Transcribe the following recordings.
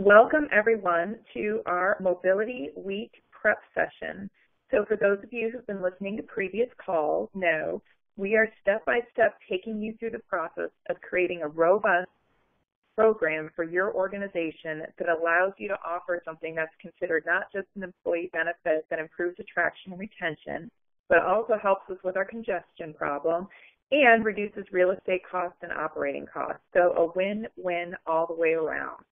Welcome everyone to our Mobility Week prep session. So for those of you who've been listening to previous calls, know we are step-by-step taking you through the process of creating a robust program for your organization that allows you to offer something that's considered not just an employee benefit that improves attraction and retention, but also helps us with our congestion problem and reduces real estate costs and operating costs. So a win-win all the way around.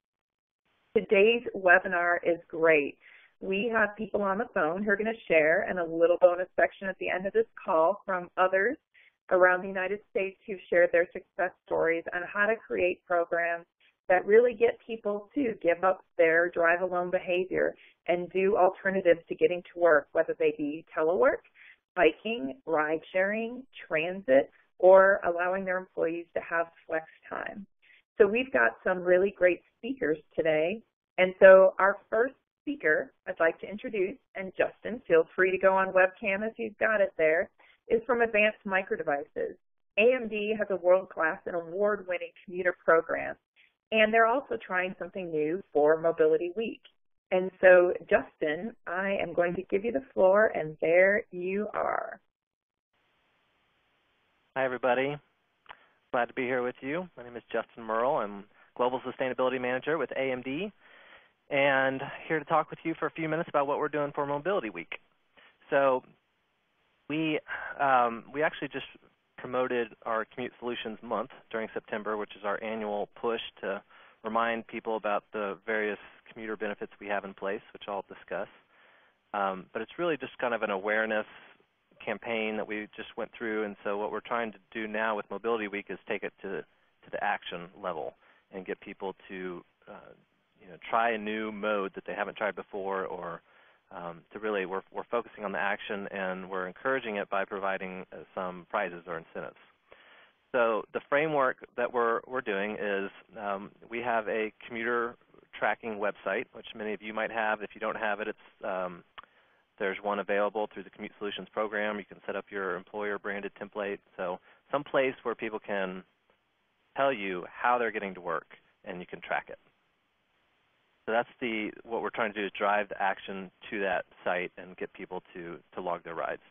Today's webinar is great. We have people on the phone who are going to share, and a little bonus section at the end of this call from others around the United States who've shared their success stories on how to create programs that really get people to give up their drive-alone behavior and do alternatives to getting to work, whether they be telework, biking, ride-sharing, transit, or allowing their employees to have flex time. So we've got some really great speakers today. And so our first speaker I'd like to introduce, and Justin, feel free to go on webcam if you've got it there, is from Advanced Micro Devices. AMD has a world-class and award-winning commuter program, and they're also trying something new for Mobility Week. And so, Justin, I am going to give you the floor, and there you are. Hi, everybody. Glad to be here with you. My name is Justin Merle. I'm Global Sustainability Manager with AMD, and here to talk with you for a few minutes about what we're doing for Mobility Week. So we actually just promoted our Commute Solutions Month during September, which is our annual push to remind people about the various commuter benefits we have in place, which I'll discuss. But it's really just kind of an awareness campaign that we just went through, and so what we're trying to do now with Mobility Week is take it to the action level and get people to try a new mode that they haven't tried before, or to really we're focusing on the action, and we're encouraging it by providing some prizes or incentives. So the framework that we're doing is we have a commuter tracking website, which many of you might have. If you don't have it, there's one available through the Commute Solutions program. You can set up your employer-branded template. So some place where people can tell you how they're getting to work, and you can track it. So that's what we're trying to do, is drive the action to that site and get people to log their rides.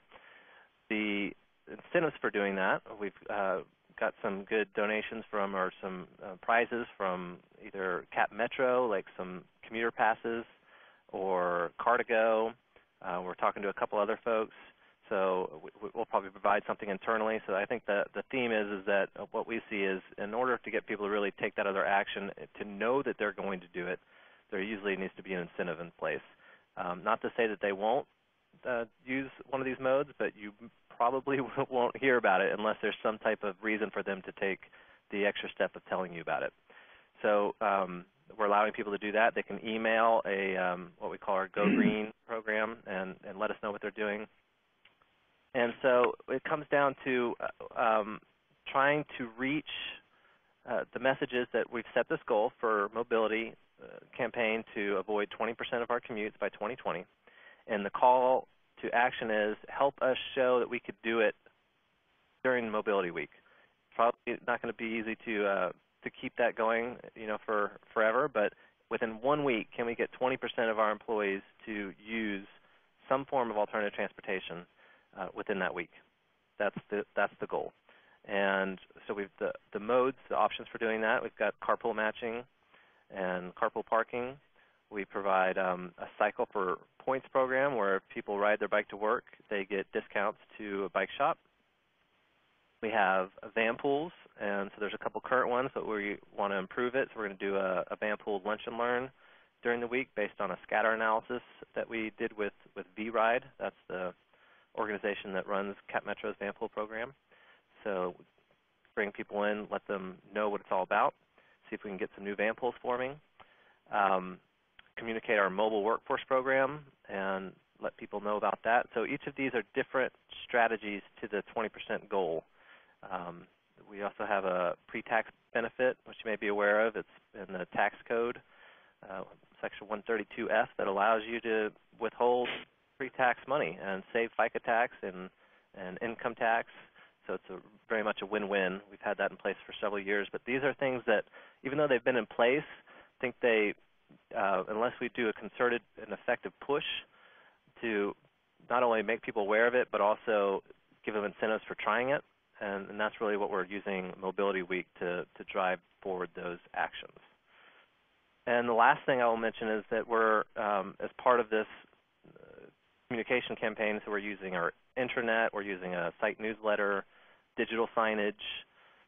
The incentives for doing that, we've got some good donations from, or some prizes from either Cap Metro, like some commuter passes, or Car2Go. We're talking to a couple other folks, so we'll probably provide something internally. So I think the theme is that what we see is, in order to get people to really take that other action, to know that they're going to do it, there usually needs to be an incentive in place. Not to say that they won't use one of these modes, but you probably won't hear about it unless there's some type of reason for them to take the extra step of telling you about it. So we're allowing people to do that. They can email what we call our Go Green program and let us know what they're doing. And so it comes down to trying to reach the messages that we've set this goal for mobility campaign to avoid 20% of our commutes by 2020. And the call to action is, help us show that we could do it during Mobility Week. Probably not going to be easy to keep that going, for forever, but within 1 week, can we get 20% of our employees to use some form of alternative transportation within that week? That's the goal. And so we've the modes, the options for doing that. We've got carpool matching and carpool parking. We provide a cycle for points program, where if people ride their bike to work, they get discounts to a bike shop. We have van pools, and so there's a couple current ones, but we want to improve it. So we're going to do a van pool lunch and learn during the week based on a scatter analysis that we did with V-Ride. That's the organization that runs Cap Metro's van pool program. So bring people in, let them know what it's all about, see if we can get some new van pools forming, communicate our mobile workforce program, and let people know about that. So each of these are different strategies to the 20% goal. We also have a pre-tax benefit, which you may be aware of. It's in the tax code, Section 132F, that allows you to withhold pre-tax money and save FICA tax and income tax. So it's very much a win-win. We've had that in place for several years. But these are things that, even though they've been in place, I think they unless we do a concerted and effective push to not only make people aware of it, but also give them incentives for trying it. And that's really what we're using Mobility Week to drive forward those actions. And the last thing I will mention is that we're, as part of this communication campaign, so we're using our intranet, we're using a site newsletter, digital signage,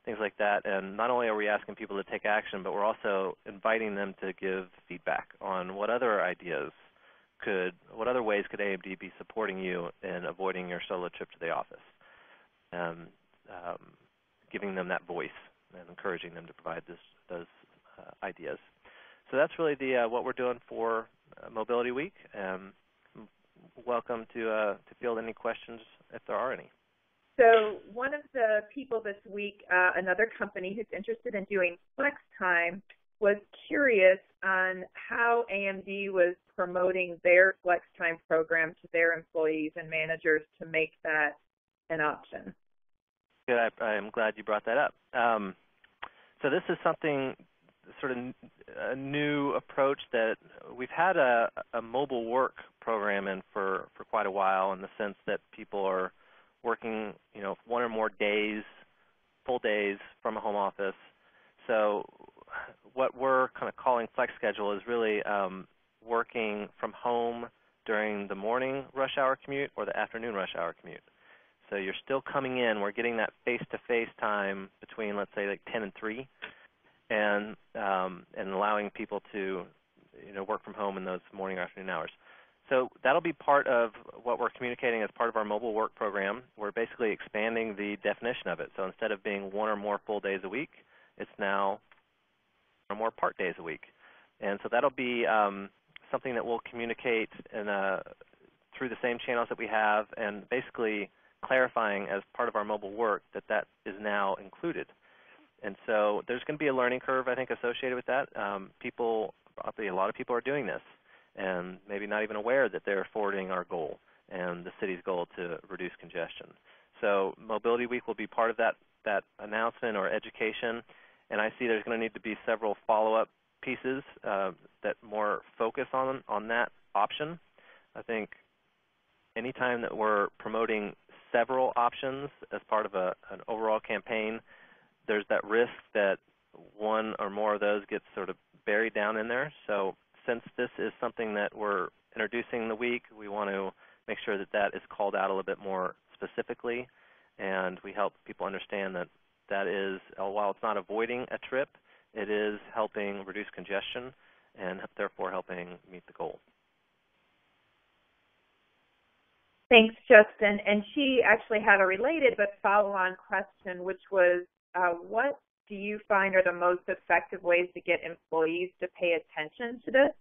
things like that. And not only are we asking people to take action, but we're also inviting them to give feedback on what other ideas what other ways could AMD be supporting you in avoiding your solo trip to the office, and giving them that voice and encouraging them to provide those ideas. So that's really what we're doing for Mobility Week. Welcome to field any questions if there are any. So one of the people this week, another company who's interested in doing flex time, was curious on how AMD was promoting their flex time program to their employees and managers to make that an option. Good. I'm glad you brought that up. So this is something, sort of a new approach that we've had a mobile work program in for quite a while, in the sense that people are working, one or more days, full days from a home office. So what we're kind of calling flex schedule is really working from home during the morning rush hour commute or the afternoon rush hour commute. So you're still coming in. We're getting that face-to-face time between, let's say, like 10 and 3, and allowing people to, work from home in those morning or afternoon hours. So that'll be part of what we're communicating as part of our mobile work program. We're basically expanding the definition of it. So instead of being one or more full days a week, it's now one or more part days a week. And so that'll be something that we'll communicate through the same channels that we have, and basically clarifying as part of our mobile work that is now included. And so there's going to be a learning curve, I think, associated with that. Probably a lot of people are doing this and maybe not even aware that they're forwarding our goal and the city's goal to reduce congestion. So Mobility Week will be part of that announcement or education, and I see there's going to need to be several follow-up pieces that more focus on that option. I think anytime that we're promoting several options as part of an overall campaign, there's that risk that one or more of those gets sort of buried down in there. So since this is something that we're introducing the week, we want to make sure that is called out a little bit more specifically, and we help people understand that is, while it's not avoiding a trip, it is helping reduce congestion and therefore helping meet the goal. Thanks, Justin. And she actually had a related but follow-on question, which was, what do you find are the most effective ways to get employees to pay attention to this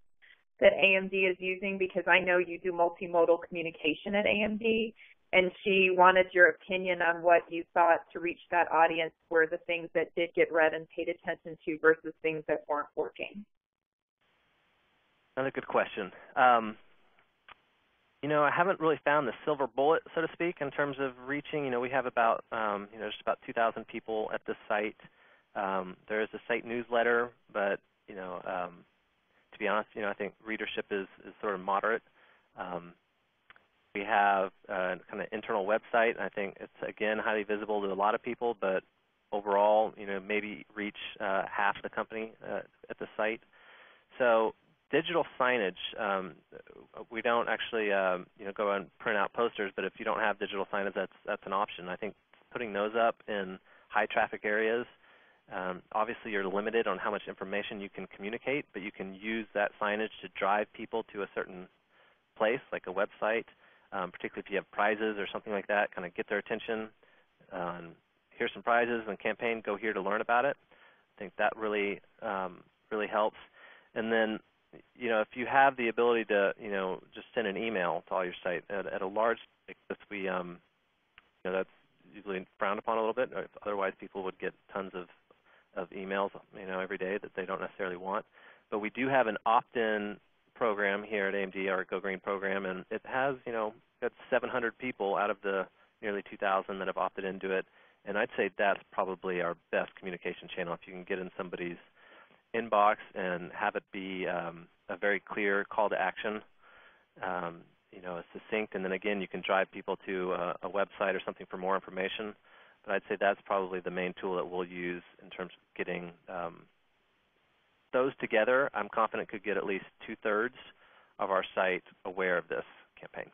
that AMD is using? Because I know you do multimodal communication at AMD, and she wanted your opinion on what you thought to reach that audience were the things that did get read and paid attention to versus things that weren't working. Another good question. I haven't really found the silver bullet, so to speak, in terms of reaching. We have about, just about 2,000 people at this site. There is a site newsletter, but, to be honest, I think readership is sort of moderate. We have a kind of internal website. I think it's, again, highly visible to a lot of people, but overall, maybe reach half the company at the site. So digital signage, we don't actually, go and print out posters, but if you don't have digital signage, that's an option. I think putting those up in high traffic areas, obviously you're limited on how much information you can communicate, but you can use that signage to drive people to a certain place, like a website, particularly if you have prizes or something like that, kind of get their attention. Here's some prizes and campaign, go here to learn about it. I think that really helps. And then, if you have the ability to, just send an email to all your site at a large site, that's usually frowned upon a little bit. Otherwise, people would get tons of emails, every day that they don't necessarily want. But we do have an opt-in program here at AMD, our Go Green program, and it has, got 700 people out of the nearly 2,000 that have opted into it. And I'd say that's probably our best communication channel. If you can get in somebody's inbox and have it be a very clear call to action, succinct, and then again you can drive people to a website or something for more information. But I'd say that's probably the main tool that we'll use in terms of getting those together. I'm confident could get at least 2/3 of our site aware of this campaign.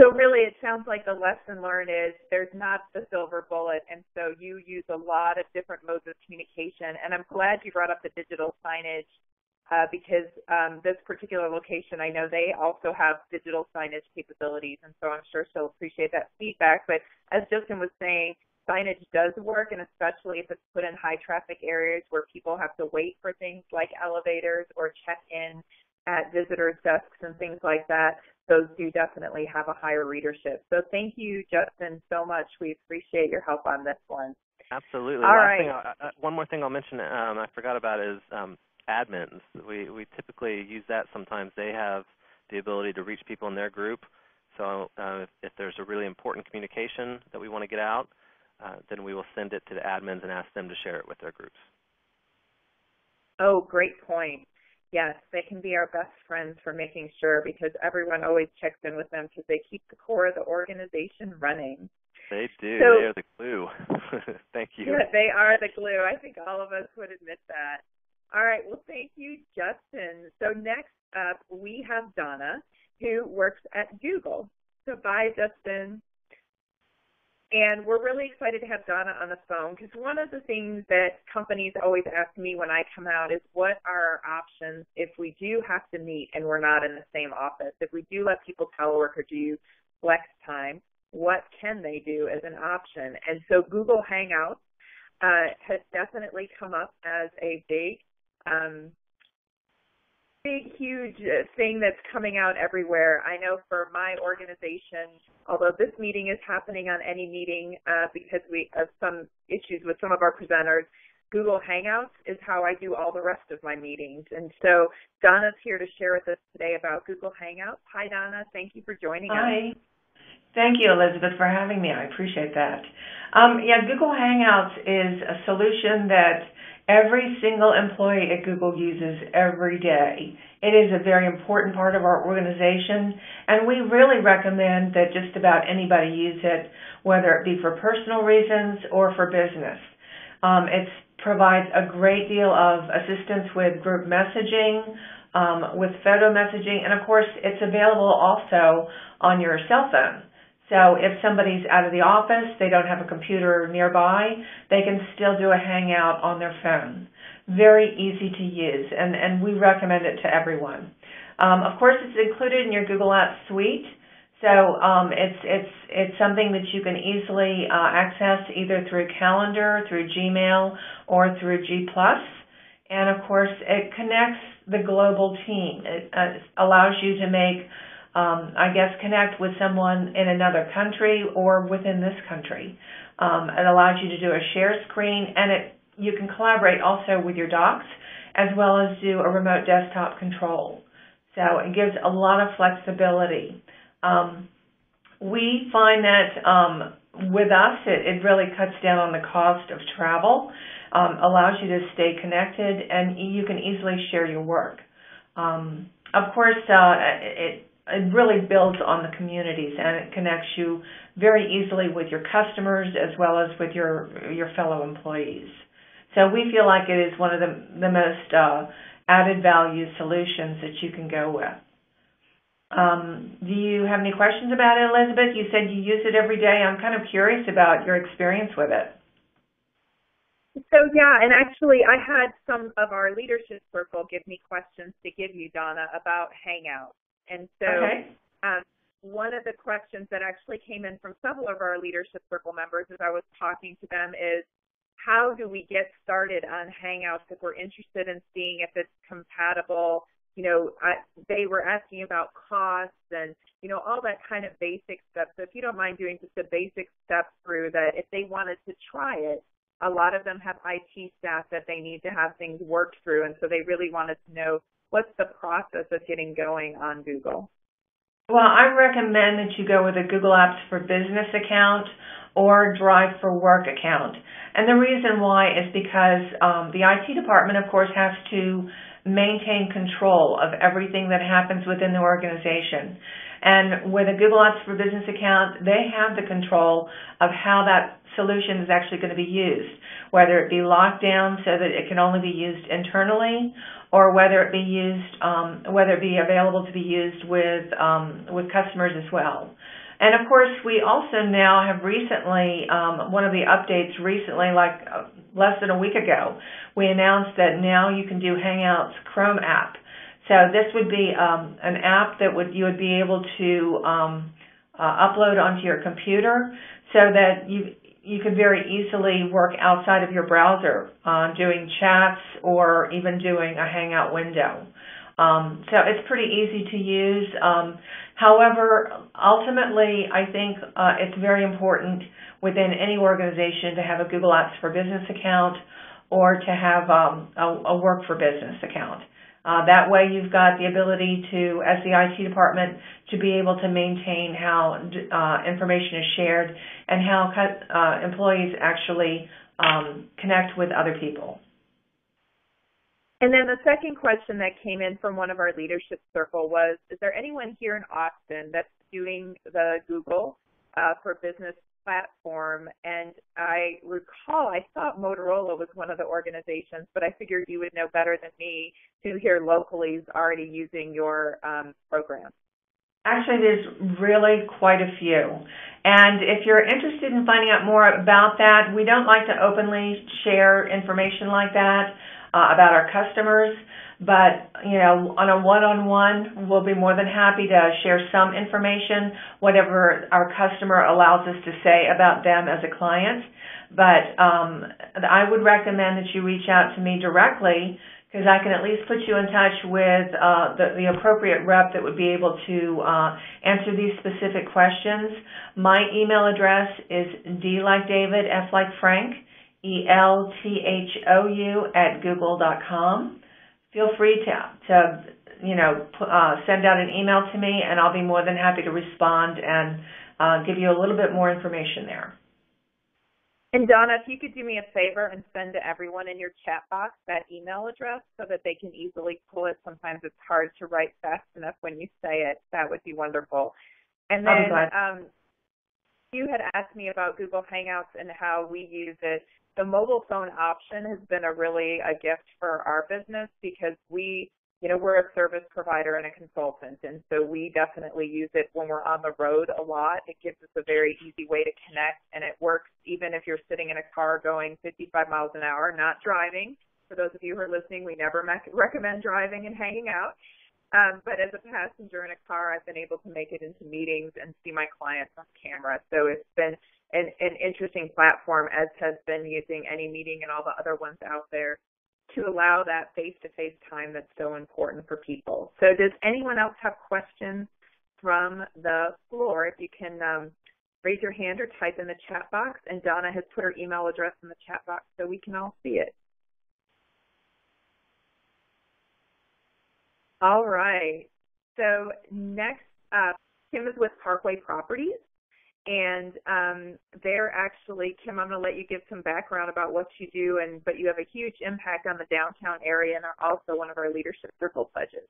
So really it sounds like the lesson learned is there's not the silver bullet, and so you use a lot of different modes of communication. And I'm glad you brought up the digital signage because this particular location, I know they also have digital signage capabilities, and so I'm sure she'll appreciate that feedback. But as Justin was saying, signage does work, and especially if it's put in high traffic areas where people have to wait for things like elevators or check in at visitors' desks and things like that, those do definitely have a higher readership. So thank you, Justin, so much. We appreciate your help on this one. Absolutely. All right. One more thing I'll mention I forgot about is admins. We typically use that sometimes. They have the ability to reach people in their group. So if there's a really important communication that we want to get out, then we will send it to the admins and ask them to share it with their groups. Oh, great point. Yes, they can be our best friends for making sure, because everyone always checks in with them because they keep the core of the organization running. They do. So, they are the glue. Thank you. Yeah, they are the glue. I think all of us would admit that. All right. Well, thank you, Justin. So next up, we have Donna, who works at Google. So bye, Justin. And we're really excited to have Donna on the phone because one of the things that companies always ask me when I come out is what are our options if we do have to meet and we're not in the same office? If we do let people telework or do flex time, what can they do as an option? And so Google Hangouts has definitely come up as a big, huge thing that's coming out everywhere. I know for my organization, although this meeting is happening on any meeting because we have some issues with some of our presenters, Google Hangouts is how I do all the rest of my meetings. And so Donna's here to share with us today about Google Hangouts. Hi, Donna. Thank you for joining us. Hi. Thank you, Elizabeth, for having me. I appreciate that. Google Hangouts is a solution that every single employee at Google uses every day. It is a very important part of our organization, and we really recommend that just about anybody use it, whether it be for personal reasons or for business. It provides a great deal of assistance with group messaging, with photo messaging, and of course it's available also on your cell phone. So if somebody's out of the office, they don't have a computer nearby, they can still do a hangout on their phone. Very easy to use, and we recommend it to everyone. Of course, it's included in your Google Apps suite, so it's something that you can easily access either through Calendar, through Gmail, or through G+. And of course, it connects the global team. It allows you to make connect with someone in another country or within this country. It allows you to do a share screen, and you can collaborate also with your docs as well as do a remote desktop control. So it gives a lot of flexibility. We find that with us, it really cuts down on the cost of travel, allows you to stay connected, and you can easily share your work. Of course, it really builds on the communities, and it connects you very easily with your customers as well as with your fellow employees. So we feel like it is one of the most added value solutions that you can go with. Do you have any questions about it, Elizabeth? You said you use it every day. I'm kind of curious about your experience with it. So, yeah, and actually I had some of our leadership circle give me questions to give you, Donna, about Hangouts. And so one of the questions that actually came in from several of our leadership circle members as I was talking to them is, how do we get started on Hangouts if we're interested in seeing if it's compatible? They were asking about costs and, all that kind of basic stuff. So if you don't mind doing just a basic step through that, if they wanted to try it, a lot of them have IT staff that they need to have things worked through. And so they really wanted to know, what's the process of getting going on Google? Well, I recommend that you go with a Google Apps for Business account or Drive for Work account. And the reason why is because the IT department, of course, has to maintain control of everything that happens within the organization. And with a Google Apps for Business account, they have the control of how that solution is actually going to be used, whether it be locked down so that it can only be used internally, or whether it be used, whether it be available to be used with customers as well. And of course, we also now have recently, one of the updates recently, like less than a week ago, we announced that now you can do Hangouts Chrome app. So this would be an app that you would be able to upload onto your computer so that you could very easily work outside of your browser, doing chats or even doing a Hangout window. So it's pretty easy to use. However, ultimately, I think it's very important within any organization to have a Google Apps for Business account or to have a Work for Business account. That way you've got the ability to, as the IT department, to be able to maintain how information is shared and how employees actually connect with other people. And then the second question that came in from one of our leadership circle was, is there anyone here in Austin that's doing the Google for Business platform? And I recall, I thought Motorola was one of the organizations, but I figured you would know better than me who here locally is already using your program. Actually, there's really quite a few. And if you're interested in finding out more about that, we don't like to openly share information like that about our customers. But, you know, on a one-on-one, we'll be more than happy to share some information, whatever our customer allows us to say about them as a client. But I would recommend that you reach out to me directly, because I can at least put you in touch with the appropriate rep that would be able to answer these specific questions. My email address is D like David, F like Frank, ELTHOU@google.com. Feel free to send out an email to me, and I'll be more than happy to respond and give you a little bit more information there. And Donna, if you could do me a favor and send to everyone in your chat box that email address so that they can easily pull it. Sometimes it's hard to write fast enough when you say it. That would be wonderful. And then you had asked me about Google Hangouts and how we use it. The mobile phone option has been a gift for our business because we're a service provider and a consultant, and so we definitely use it when we're on the road a lot. It gives us a very easy way to connect, and it works even if you're sitting in a car going 55 miles an hour, not driving. For those of you who are listening, we never recommend driving and hanging out. But as a passenger in a car, I've been able to make it into meetings and see my clients on camera. So it's been an interesting platform, as has been using AnyMeeting and all the other ones out there, to allow that face-to-face time that's so important for people. So does anyone else have questions from the floor? If you can raise your hand or type in the chat box, and Donna has put her email address in the chat box so we can all see it. All right. So next up, Kim is with Parkway Properties. And they're actually, Kim, I'm going to let you give some background about what you do, but you have a huge impact on the downtown area and are also one of our leadership circle pledges.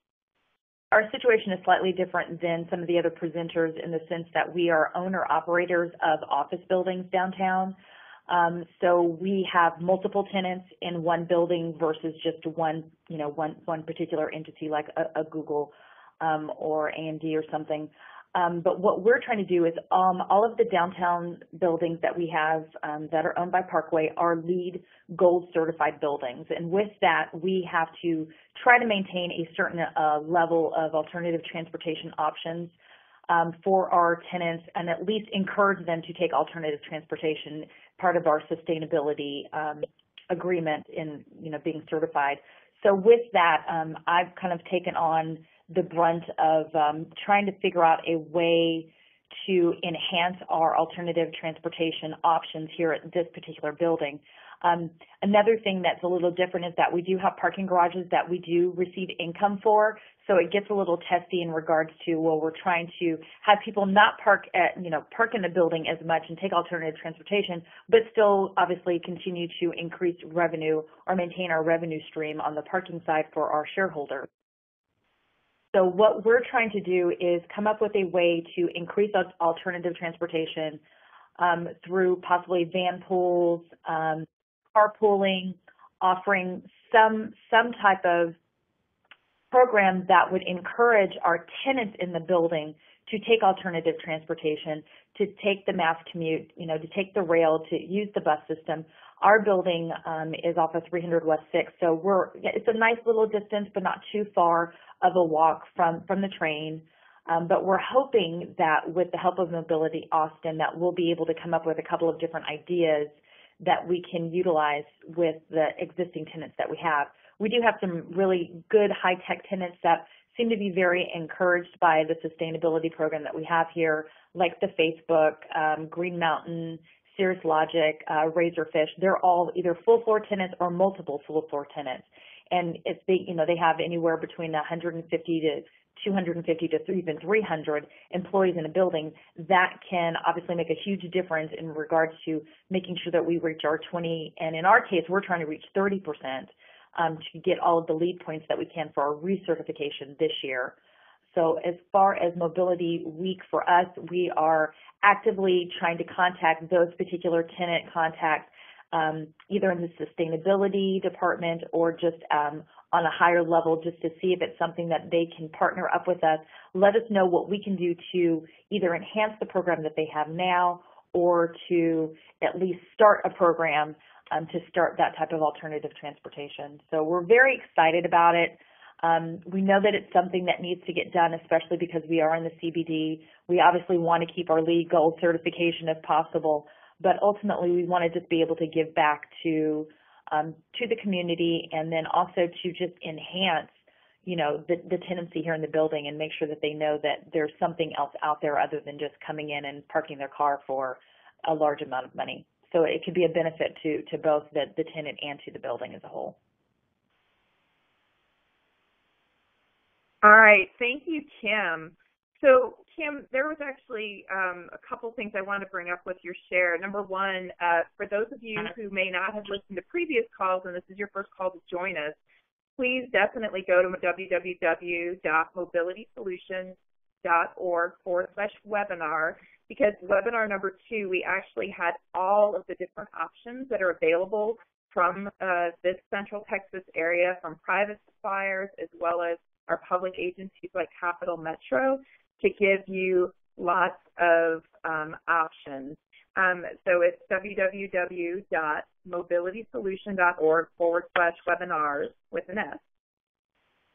Our situation is slightly different than some of the other presenters in the sense that we are owner-operators of office buildings downtown. So we have multiple tenants in one building versus just one particular entity like a Google or AMD or something. But what we're trying to do is all of the downtown buildings that we have that are owned by Parkway are LEED Gold certified buildings. And with that, we have to try to maintain a certain level of alternative transportation options for our tenants and at least encourage them to take alternative transportation, part of our sustainability agreement in being certified. So with that, I've kind of taken on the brunt of trying to figure out a way to enhance our alternative transportation options here at this particular building. Another thing that's a little different is that we do have parking garages that we do receive income for, so it gets a little testy in regards to, well, we're trying to have people not park in the building as much and take alternative transportation, but still obviously continue to increase revenue or maintain our revenue stream on the parking side for our shareholders. So what we're trying to do is come up with a way to increase alternative transportation through possibly van pools, carpooling, offering some type of program that would encourage our tenants in the building to take alternative transportation, to take the mass commute, to take the rail, to use the bus system. Our building is off of 300 West 6, so it's a nice little distance, but not too far of a walk from the train. But we're hoping that with the help of Mobility Austin that we'll be able to come up with a couple of different ideas that we can utilize with the existing tenants that we have. We do have some really good high-tech tenants that seem to be very encouraged by the sustainability program that we have here, like the Facebook, Green Mountain, Cirrus Logic, Razorfish. They're all either full-floor tenants or multiple full-floor tenants. And they have anywhere between 150 to 250 to even 300 employees in a building. That can obviously make a huge difference in regards to making sure that we reach our 20, and in our case, we're trying to reach 30% to get all of the lead points that we can for our recertification this year. So as far as Mobility Week for us, we are actively trying to contact those particular tenant contacts, either in the sustainability department or just on a higher level, just to see if it's something that they can partner up with us. Let us know what we can do to either enhance the program that they have now or to at least start a program to start that type of alternative transportation. So we're very excited about it. We know that it's something that needs to get done, especially because we are in the CBD. We obviously want to keep our LEED Gold certification if possible, but ultimately we want to just be able to give back to the community, and then also to just enhance, the tenancy here in the building and make sure that they know that there's something else out there other than just coming in and parking their car for a large amount of money. So it could be a benefit to both the tenant and to the building as a whole. All right. Thank you, Kim. So, Kim, there was actually a couple things I want to bring up with your share. Number one, for those of you who may not have listened to previous calls and this is your first call to join us, please definitely go to www.mobilitysolutions.org/webinar, because webinar number 2, we actually had all of the different options that are available from this Central Texas area, from private suppliers as well as our public agencies like Capital Metro, to give you lots of options. So it's www.mobilitysolution.org/webinars with an S.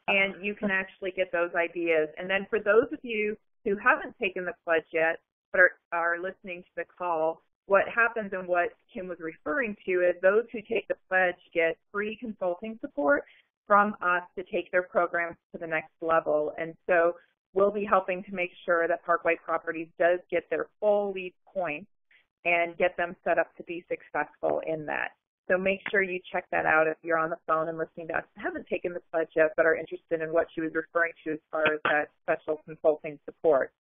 And you can actually get those ideas. And then for those of you who haven't taken the pledge yet, but are listening to the call, what happens and what Kim was referring to is those who take the pledge get free consulting support from us to take their programs to the next level. And so we'll be helping to make sure that Parkway Properties does get their full LEED points and get them set up to be successful in that. So make sure you check that out if you're on the phone and listening to us and haven't taken the pledge yet but are interested in what she was referring to as far as that special consulting support.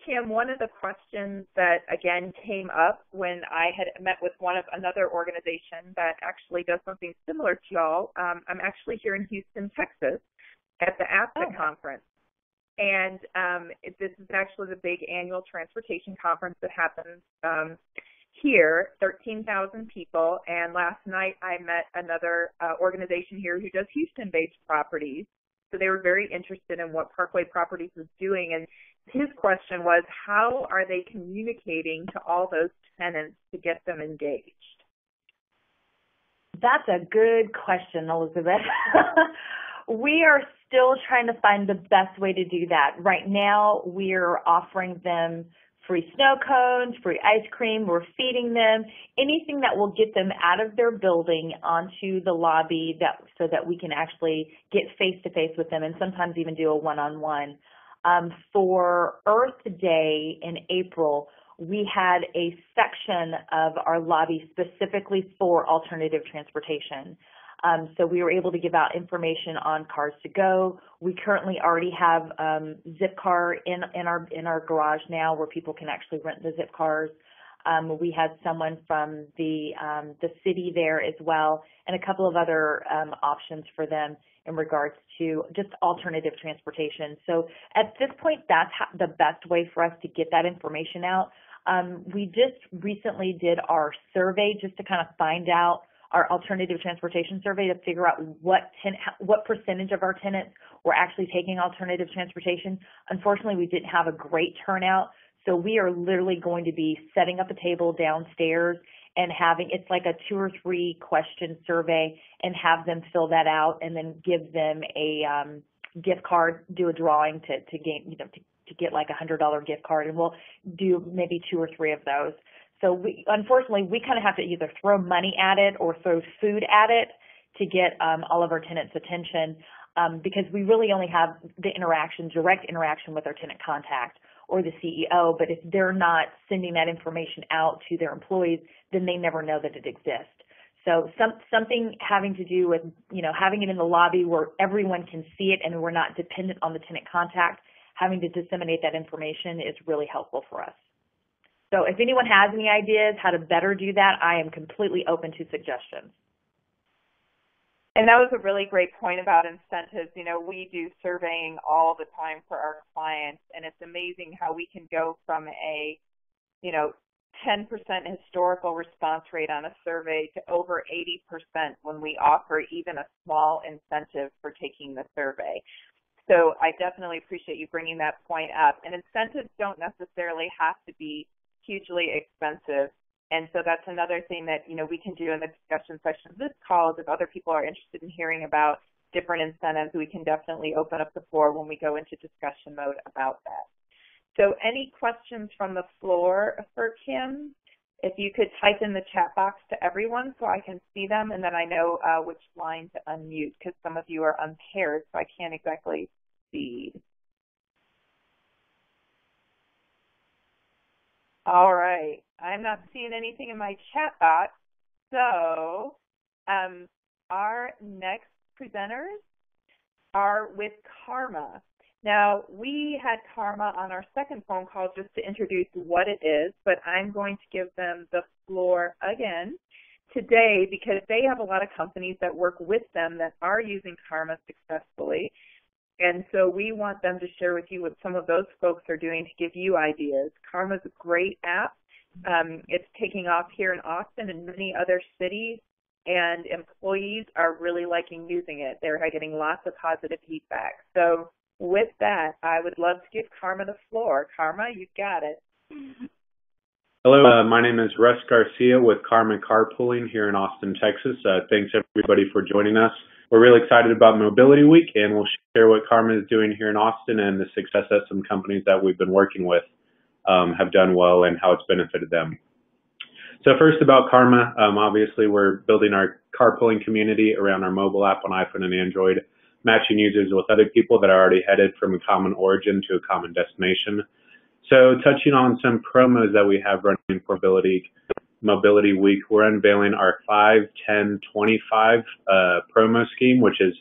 Kim, one of the questions that, again, came up when I had met with another organization that actually does something similar to y'all. I'm actually here in Houston, Texas, at the APTA conference. And this is actually the big annual transportation conference that happens here, 13,000 people. And last night I met another organization here who does Houston-based properties. So they were very interested in what Parkway Properties was doing. And his question was, how are they communicating to all those tenants to get them engaged? That's a good question, Elizabeth. We are still trying to find the best way to do that. Right now, we're offering them free snow cones, free ice cream. We're feeding them anything that will get them out of their building onto the lobby so that we can actually get face-to-face with them and sometimes even do a one-on-one. For Earth Day in April, we had a section of our lobby specifically for alternative transportation. So we were able to give out information on cars to go. We currently already have Zipcar in our garage now, where people can actually rent the zip cars. We had someone from the city there as well, and a couple of other options for them in regards to just alternative transportation. So at this point, that's the best way for us to get that information out. We just recently did our survey just to kind of find out our alternative transportation survey to figure out what percentage of our tenants were actually taking alternative transportation. Unfortunately, we didn't have a great turnout. So we are literally going to be setting up a table downstairs and it's like a 2 or 3 question survey, and have them fill that out and then give them a gift card, do a drawing to get like $100 gift card, and we'll do maybe 2 or 3 of those. So unfortunately, we kind of have to either throw money at it or throw food at it to get all of our tenants' attention, because we really only have the direct interaction with our tenant contact or the CEO. But if they're not sending that information out to their employees, then they never know that it exists. So something having to do with, having it in the lobby where everyone can see it and we're not dependent on the tenant contact, having to disseminate that information is really helpful for us. So if anyone has any ideas how to better do that, I am completely open to suggestions. And that was a really great point about incentives. We do surveying all the time for our clients, and it's amazing how we can go from a, 10% historical response rate on a survey to over 80% when we offer even a small incentive for taking the survey. So I definitely appreciate you bringing that point up. And incentives don't necessarily have to be hugely expensive. And so that's another thing that, we can do in the discussion section of this call. If other people are interested in hearing about different incentives, we can definitely open up the floor when we go into discussion mode about that. So any questions from the floor for Kim? If you could type in the chat box to everyone so I can see them, and then I know which line to unmute, because some of you are unpaired, so I can't exactly see. All right. I'm not seeing anything in my chat box. So our next presenters are with Carma. Now, we had Carma on our second phone call just to introduce what it is, but I'm going to give them the floor again today because they have a lot of companies that work with them that are using Carma successfully. And so we want them to share with you what some of those folks are doing to give you ideas. Carma's a great app. It's taking off here in Austin and many other cities, and employees are really liking using it. They're getting lots of positive feedback. So with that, I would love to give Carma the floor. Carma, you've got it. Hello, my name is Russ Garcia with Carma Carpooling here in Austin, Texas. Thanks everybody for joining us. We're really excited about Mobility Week, and we'll share what Carma is doing here in Austin and the success that some companies that we've been working with have done well and how it's benefited them. So first about Carma, obviously we're building our carpooling community around our mobile app on iPhone and Android, matching users with other people that are already headed from a common origin to a common destination. So touching on some promos that we have running for Mobility Week, we're unveiling our 5, 10, 25 promo scheme, which is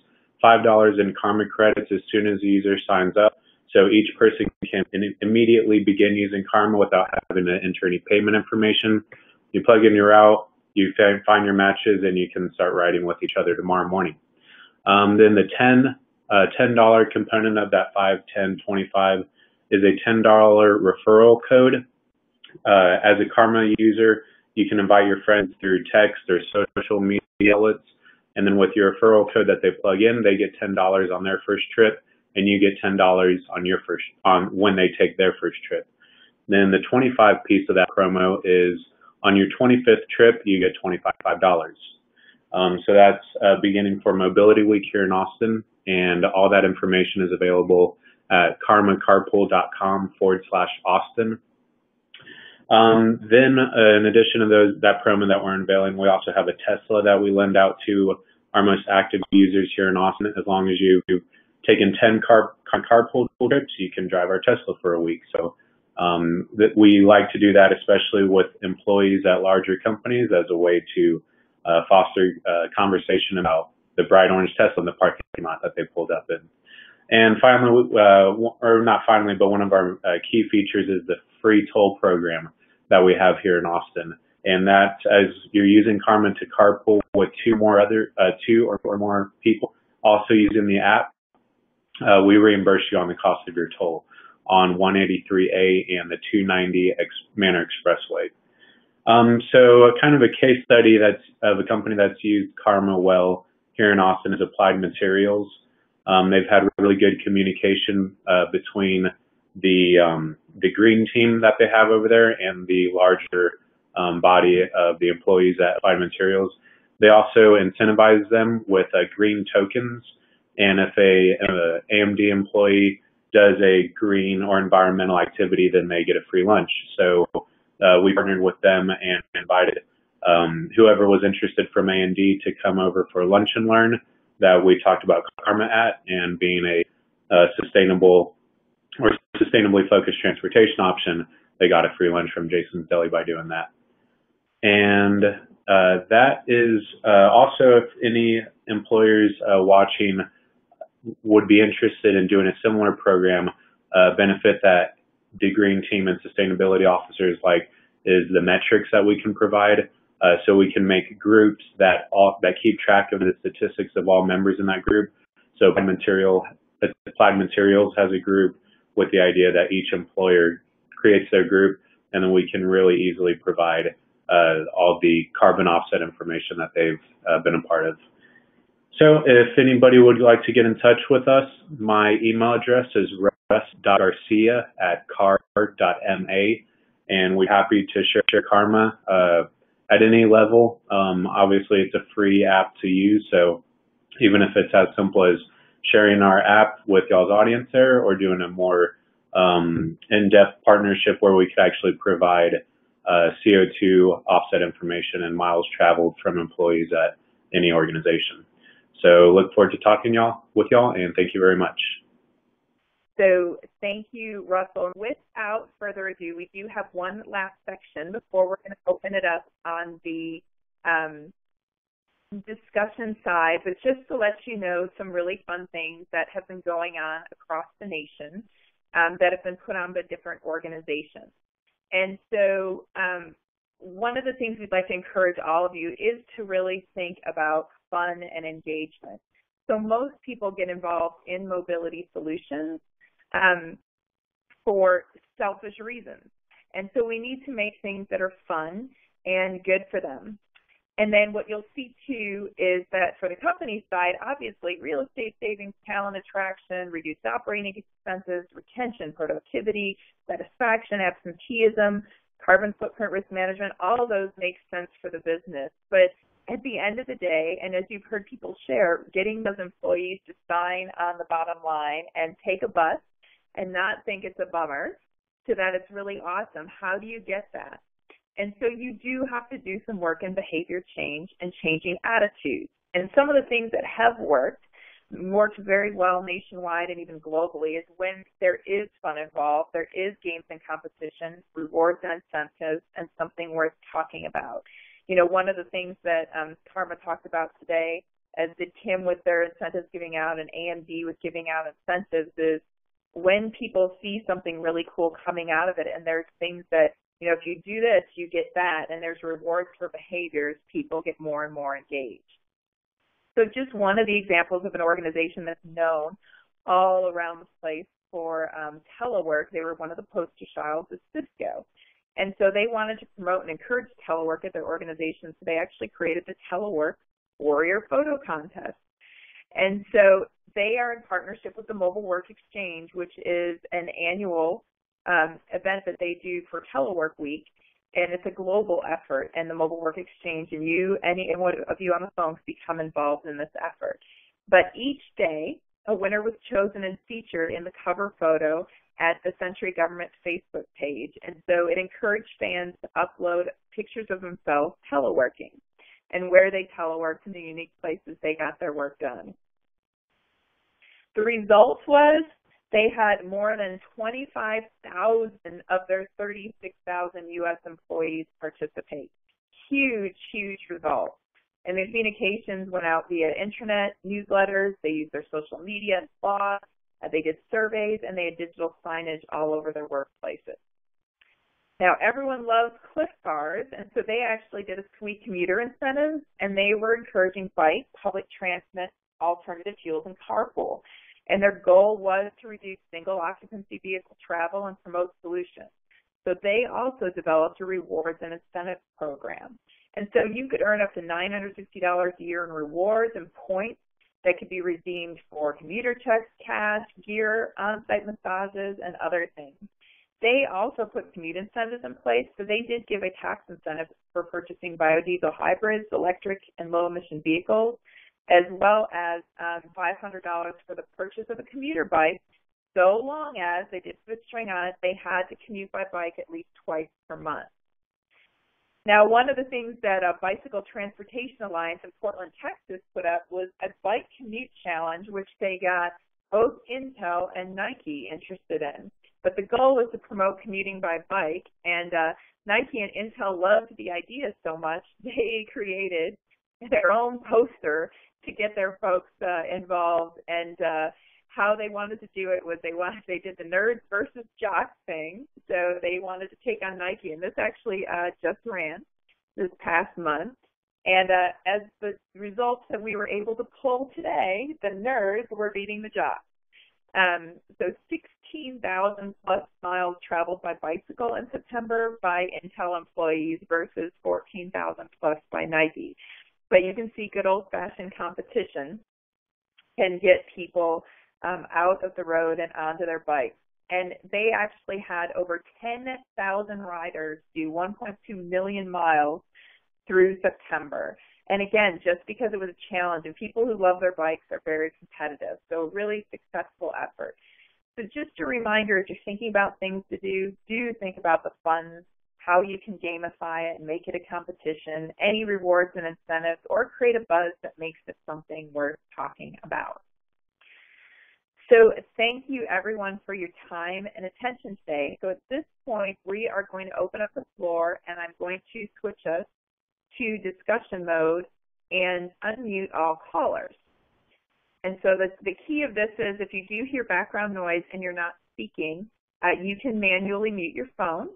$5 in Carma credits as soon as the user signs up. So each person can immediately begin using Carma without having to enter any payment information. You plug in your route, you find your matches, and you can start riding with each other tomorrow morning. Then the $10 component of that 5, 10, 25 is a $10 referral code. As a Carma user, you can invite your friends through text or social media outlets, and then with your referral code that they plug in, they get $10 on their first trip, and you get $10 on when they take their first trip. Then the 25 piece of that promo is on your 25th trip, you get $25. So that's beginning for Mobility Week here in Austin, and all that information is available at carmacarpool.com/Austin. Then in addition to that promo that we're unveiling, we also have a Tesla that we lend out to our most active users here in Austin. As long as you've taken 10 carpool trips, you can drive our Tesla for a week. So That we like to do that, especially with employees at larger companies, as a way to foster conversation about the bright orange Tesla in the parking lot that they pulled up in. And finally, or not finally, but one of our key features is the free toll program that we have here in Austin. And that, as you're using Carma to carpool with two or more people also using the app, we reimburse you on the cost of your toll on 183A and the 290 Manor Expressway. So kind of a case study of a company that's used Carma well here in Austin is Applied Materials. They've had really good communication between the green team that they have over there and the larger body of the employees at Applied Materials. They also incentivize them with green tokens, and if an AMD employee does a green or environmental activity, then they get a free lunch. So we partnered with them and invited whoever was interested from A&D to come over for lunch and learn that we talked about Carma at, and being a sustainable or sustainably focused transportation option, they got a free lunch from Jason's Deli by doing that. And that is also, if any employers watching would be interested in doing a similar program, benefit that the green team and sustainability officers like is the metrics that we can provide. So we can make groups that keep track of the statistics of all members in that group. So Applied Materials has a group with the idea that each employer creates their group, and then we can really easily provide all the carbon offset information that they've been a part of. So if anybody would like to get in touch with us, my email address is russ.garcia@car.ma, and we're happy to share Carma at any level. Obviously, it's a free app to use, so even if it's as simple as sharing our app with y'all's audience there, or doing a more in-depth partnership where we could actually provide CO2 offset information and miles traveled from employees at any organization. So look forward to talking with y'all, and thank you very much. So thank you, Russell. Without further ado, we do have one last section before we're going to open it up on the discussion side, but just to let you know some really fun things that have been going on across the nation that have been put on by different organizations. And so one of the things we'd like to encourage all of you is to really think about fun and engagement. So most people get involved in mobility solutions for selfish reasons. And so we need to make things that are fun and good for them. And then what you'll see too is that for the company side, obviously real estate savings, talent attraction, reduced operating expenses, retention, productivity, satisfaction, absenteeism, carbon footprint risk management, all of those make sense for the business. But at the end of the day, and as you've heard people share, getting those employees to sign on the bottom line and take a bus and not think it's a bummer to that it's really awesome, how do you get that? And so you do have to do some work in behavior change and changing attitudes. And some of the things that have worked very well nationwide and even globally is when there is fun involved, there is games and competition, rewards and incentives, and something worth talking about. You know, one of the things that Carma talked about today, as did Kim with their incentives giving out and AMD with giving out incentives, is when people see something really cool coming out of it, and there's things that, you know, if you do this, you get that, and there's rewards for behaviors, people get more and more engaged. So just one of the examples of an organization that's known all around the place for telework, they were one of the poster childs of Cisco. And so they wanted to promote and encourage telework at their organization, so they actually created the Telework Warrior Photo Contest. And so they are in partnership with the Mobile Work Exchange, which is an annual event that they do for Telework Week, and it's a global effort. And the Mobile Work Exchange and any one of you on the phone can become involved in this effort. But each day, a winner was chosen and featured in the cover photo at the Century Government Facebook page. And so it encouraged fans to upload pictures of themselves teleworking and where they teleworked and the unique places they got their work done. The result was They had more than 25,000 of their 36,000 U.S. employees participate. Huge, huge results. And their communications went out via intranet, newsletters, they used their social media and blogs, they did surveys, and they had digital signage all over their workplaces. Now, everyone loves Cliff Bars, and so they actually did a sweet commuter incentive, and they were encouraging bike, public transit, alternative fuels, and carpool. And their goal was to reduce single occupancy vehicle travel and promote solutions. So they also developed a rewards and incentives program. And so you could earn up to $960 a year in rewards and points that could be redeemed for commuter checks, cash, gear, on-site massages, and other things. They also put commute incentives in place, so they did give a tax incentive for purchasing biodiesel hybrids, electric, and low-emission vehicles, as well as $500 for the purchase of a commuter bike, so long as they did put a string on it, they had to commute by bike at least twice per month. Now, one of the things that Bicycle Transportation Alliance in Portland, Texas put up was a bike commute challenge, which they got both Intel and Nike interested in. But the goal was to promote commuting by bike, and Nike and Intel loved the idea so much, they created their own poster to get their folks involved. And how they wanted to do it was they did the nerds versus jocks thing. So they wanted to take on Nike, and this actually just ran this past month. And as the results that we were able to pull today, the nerds were beating the jocks. So 16,000 plus miles traveled by bicycle in September by Intel employees versus 14,000 plus by Nike. But you can see good old-fashioned competition can get people out of the road and onto their bikes. And they actually had over 10,000 riders do 1.2 million miles through September. And again, just because it was a challenge, and people who love their bikes are very competitive. So a really successful effort. So just a reminder, if you're thinking about things to do think about the funds, how you can gamify it and make it a competition, any rewards and incentives, or create a buzz that makes it something worth talking about. So thank you, everyone, for your time and attention today. So at this point, we are going to open up the floor, and I'm going to switch us to discussion mode and unmute all callers. And so the key of this is if you do hear background noise and you're not speaking, you can manually mute your phone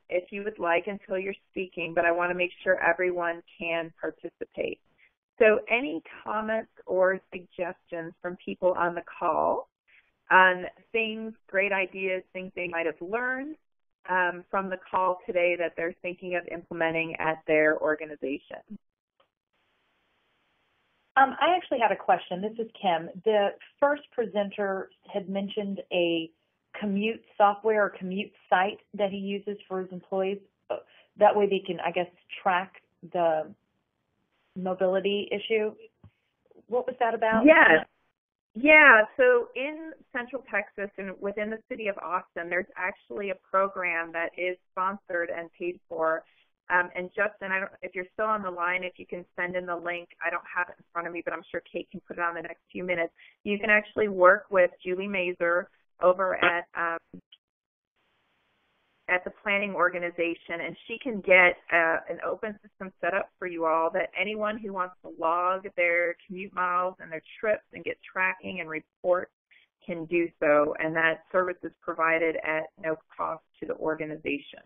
if you would like until you're speaking, but I want to make sure everyone can participate. So any comments or suggestions from people on the call on things, great ideas, things they might have learned from the call today that they're thinking of implementing at their organization? I actually had a question. This is Kim. The first presenter had mentioned a commute software or commute site that he uses for his employees. That way they can, I guess, track the mobility issue. What was that about? Yes. Yeah, so in Central Texas and within the city of Austin, there's actually a program that is sponsored and paid for. And Justin, if you're still on the line, if you can send in the link, I don't have it in front of me, but I'm sure Kate can put it on the next few minutes. You can actually work with Julie Mazer over at the planning organization, and she can get an open system set up for you all that anyone who wants to log their commute miles and their trips and get tracking and reports can do so, and that service is provided at no cost to the organization.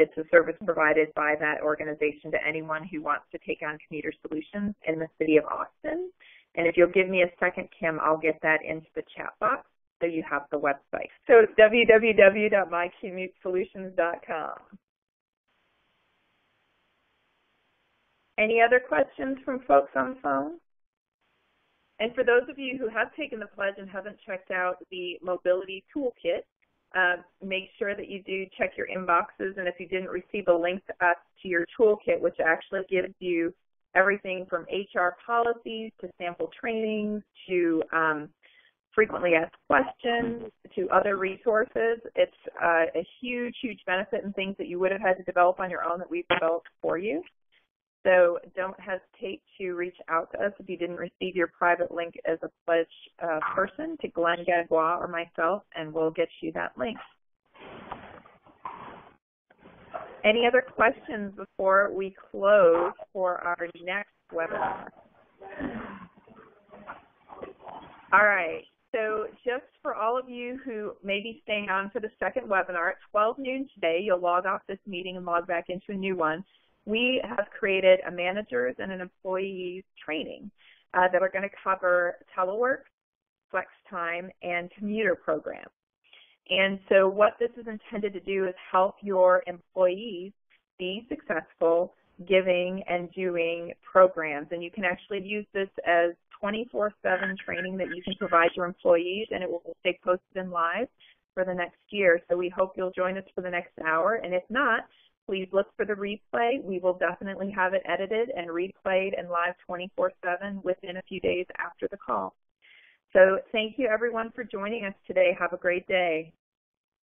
It's a service provided by that organization to anyone who wants to take on commuter solutions in the city of Austin. And if you'll give me a second, Kim, I'll get that into the chat box so you have the website. So it's www.mycommutesolutions.com. Any other questions from folks on the phone? And for those of you who have taken the pledge and haven't checked out the mobility toolkit, make sure that you do check your inboxes, and if you didn't receive a link to your toolkit, which actually gives you everything from HR policies to sample trainings to frequently asked questions to other resources. It's a huge, huge benefit and things that you would have had to develop on your own that we've developed for you. So don't hesitate to reach out to us if you didn't receive your private link as a pledge person to Glenn Gagois or myself, and we'll get you that link. Any other questions before we close for our next webinar? All right. So just for all of you who may be staying on for the second webinar, at 12 noon today, you'll log off this meeting and log back into a new one. We have created a managers and an employees training that are going to cover telework, flex time, and commuter programs. And so what this is intended to do is help your employees be successful giving and doing programs. And you can actually use this as 24/7 training that you can provide your employees, and it will stay posted and live for the next year. So we hope you'll join us for the next hour. And if not, please look for the replay. We will definitely have it edited and replayed and live 24/7 within a few days after the call. So thank you, everyone, for joining us today. Have a great day.